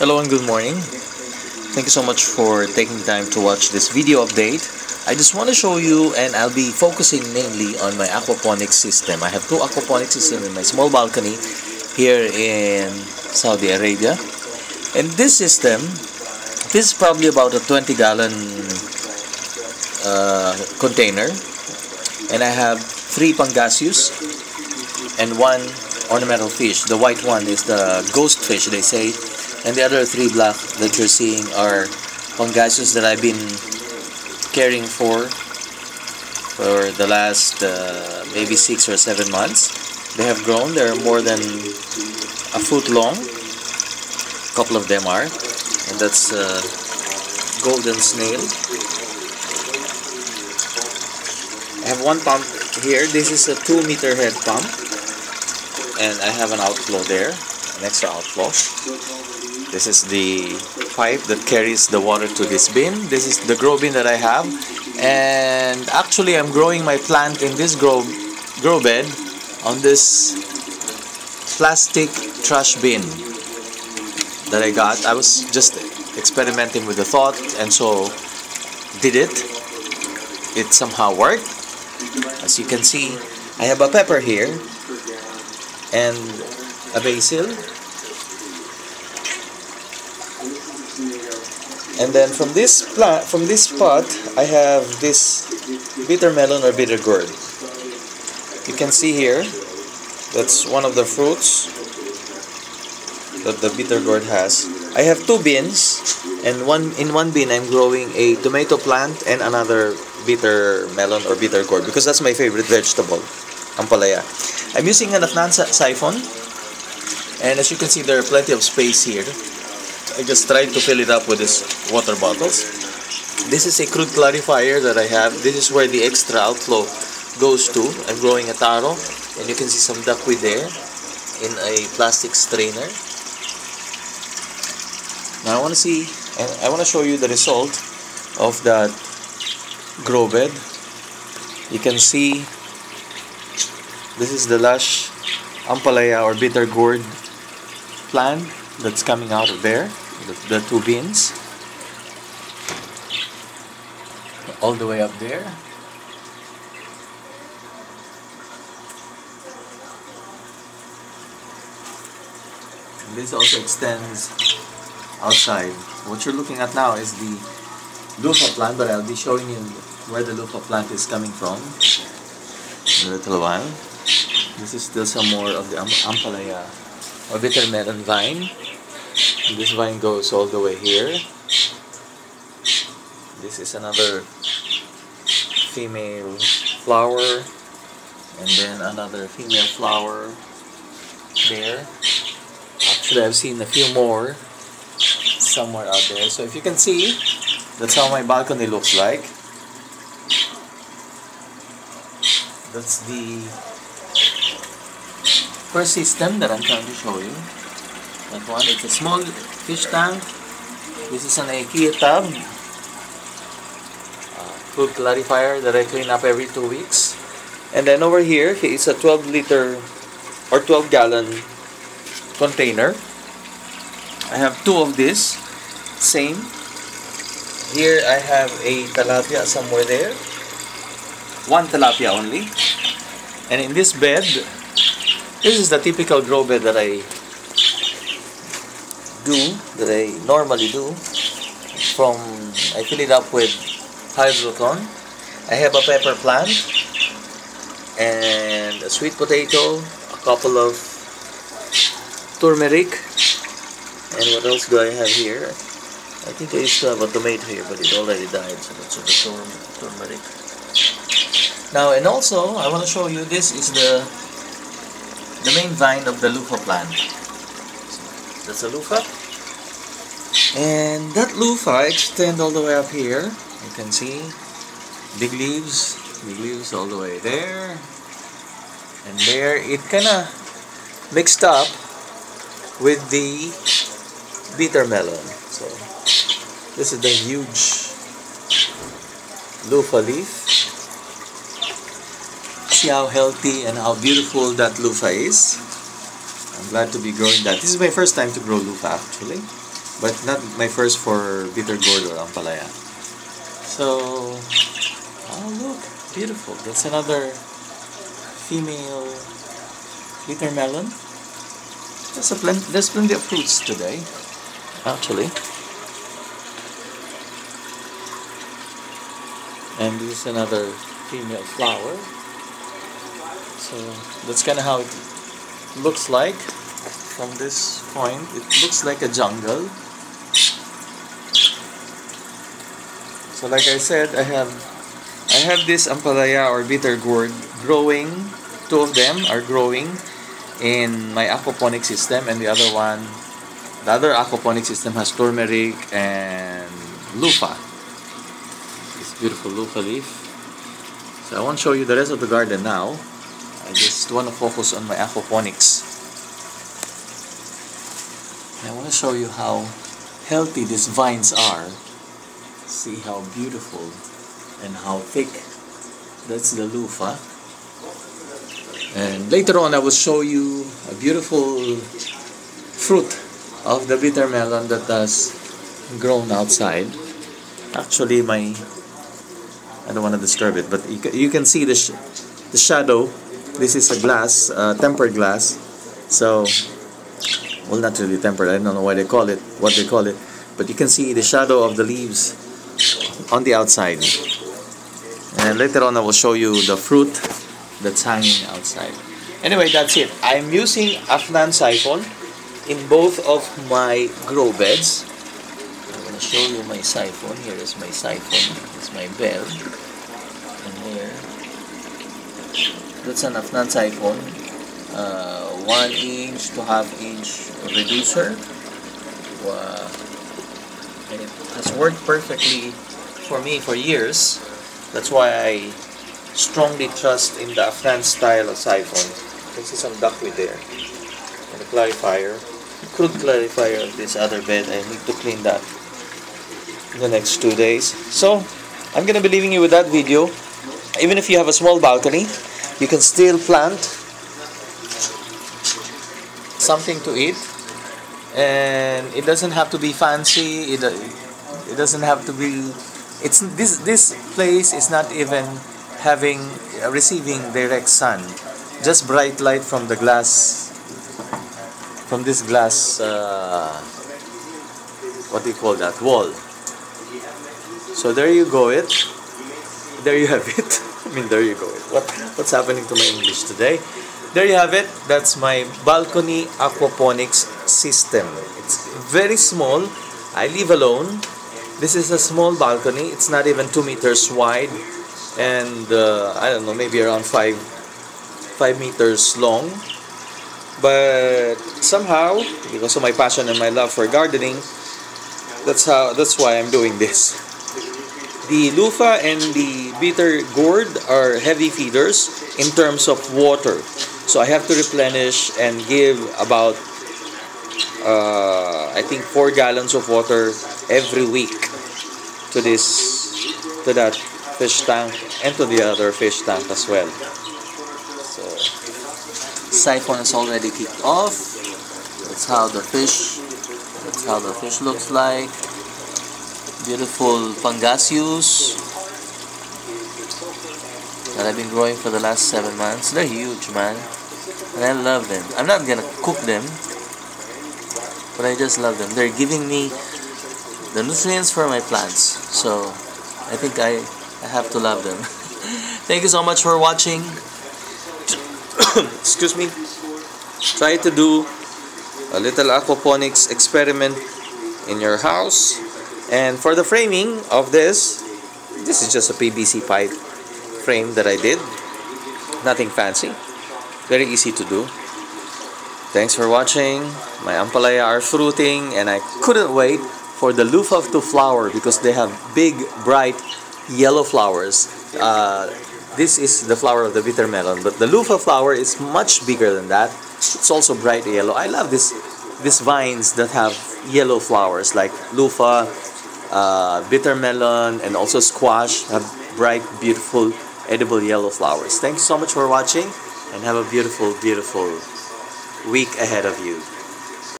Hello and good morning. Thank you so much for taking time to watch this video update. I just want to show you, and I'll be focusing mainly on my aquaponics system. I have two aquaponics systems in my small balcony here in Saudi Arabia. And this system, this is probably about a 20-gallon container. And I have 3 pangasius and 1 ornamental fish. The white one is the ghost fish, they say. And the other 3 black that you're seeing are pangasius that I've been caring for the last maybe 6 or 7 months. They have grown. They're more than a foot long. A couple of them are. And that's golden snail. I have one pump here. This is a 2-meter head pump. And I have an outflow there. An extra outflow. This is the pipe that carries the water to this bin. This is the grow bin that I have. And actually I'm growing my plant in this grow bed on this plastic trash bin that I got. I was just experimenting with the thought, and so did it. It somehow worked. As you can see, I have a pepper here and a basil. And then from this pot, I have this bitter melon or bitter gourd. You can see here, that's one of the fruits that the bitter gourd has. I have 2 bins, and in one bin I'm growing a tomato plant and another bitter melon or bitter gourd, because that's my favorite vegetable, Ampalaya. I'm using an Afnan siphon, and as you can see, there are plenty of space here. I just tried to fill it up with these water bottles. This is a crude clarifier that I have. This is where the extra outflow goes to. I'm growing a taro, and you can see some duckweed there in a plastic strainer. Now I want to show you the result of that grow bed. You can see this is the lush Ampalaya or bitter gourd plant that's coming out of there, the 2 bins, all the way up there. And this also extends outside. What you're looking at now is the Lufa plant, but I'll be showing you where the Lufa plant is coming from in a little while. This is still some more of the Ampalaya or bitter melon vine. And this vine goes all the way here. This is another female flower, and then another female flower there. Actually, I've seen a few more somewhere out there. So if you can see, that's how my balcony looks like. That's the first system that I'm trying to show you. That one, it's a small fish tank. This is an IKEA tub. Food clarifier that I clean up every 2 weeks. And then over here, it's a 12-liter or 12-gallon container. I have 2 of this. Same. Here I have a tilapia somewhere there. 1 tilapia only. And in this bed, this is the typical grow bed that I normally do. I fill it up with hydroton. I have a pepper plant and a sweet potato, a couple of turmeric, and what else do I have here? I think I used to have a tomato here, but it already died, so that's the turmeric. Now, and also I want to show you, this is the main vine of the Lufa plant. That's a Lufa, and that Lufa extends all the way up here. You can see big leaves all the way there, and there. It kinda mixed up with the bitter melon. So this is the huge Lufa leaf. See how healthy and how beautiful that Lufa is. I'm glad to be growing that. This is my first time to grow Lufa actually. but not my first for bitter gourd or Ampalaya. So, oh look, beautiful. That's another female bitter melon. There's plenty of fruits today, actually. And this is another female flower. So that's kind of how it looks like from this point. It looks like a jungle. So like I said, I have this Ampalaya or bitter gourd growing. Two of them are growing in my aquaponic system, and the other aquaponic system has turmeric and Lufa. This beautiful Lufa leaf. So I won't show you the rest of the garden now. I just want to focus on my aquaponics. I want to show you how healthy these vines are. See how beautiful and how thick. That's the Lufa. And later on I will show you a beautiful fruit of the bitter melon that has grown outside. Actually, I don't want to disturb it, but you can see the shadow. This is a glass, tempered glass. So, well, not really tempered. I don't know what they call it, but you can see the shadow of the leaves on the outside. And later on I will show you the fruit that's hanging outside. Anyway, that's it. I'm using Afnan siphon in both of my grow beds. I'm going to show you my siphon. Here is my siphon. It's my bed. And here, that's an Afnan siphon. 1 inch to ½ inch reducer. And it has worked perfectly for me for years. That's why I strongly trust in the Afnan style of siphon. You can see some duckweed there. And a clarifier. Crude clarifier of this other bed. I need to clean that in the next 2 days. So, I'm gonna be leaving you with that video. Even if you have a small balcony, you can still plant something to eat. And it doesn't have to be fancy. It doesn't have to be... This place is not even receiving direct sun, just bright light from the glass, from this glass, what do you call that, wall. So there you go there you have it. I mean, there you go what's happening to my English today. There you have it. That's my balcony aquaponics system. It's very small. I live alone. This is a small balcony. It's not even 2 meters wide, and I don't know, maybe around 5 meters long. But somehow, because of my passion and my love for gardening, that's why I'm doing this. The Lufa and the bitter gourd are heavy feeders in terms of water, so I have to replenish and give about I think 4 gallons of water every week to that fish tank and to the other fish tank as well. So siphon is already kicked off. That's how the fish looks like. Beautiful pangasius that I've been growing for the last 7 months. They're huge, man, and I love them. I'm not gonna cook them, but I just love them. They're giving me the nutrients for my plants, so I think I have to love them. Thank you so much for watching. Excuse me. Try to do a little aquaponics experiment in your house. And for the framing of this is just a PVC pipe frame that I did. Nothing fancy. Very easy to do. Thanks for watching. My Ampalaya are fruiting, and I couldn't wait for the Lufa to flower because they have big, bright yellow flowers. This is the flower of the bitter melon, but the Lufa flower is much bigger than that. It's also bright yellow. I love these vines that have yellow flowers, like Lufa, bitter melon, and also squash have bright, beautiful, edible yellow flowers. Thanks so much for watching, and have a beautiful, beautiful week ahead of you.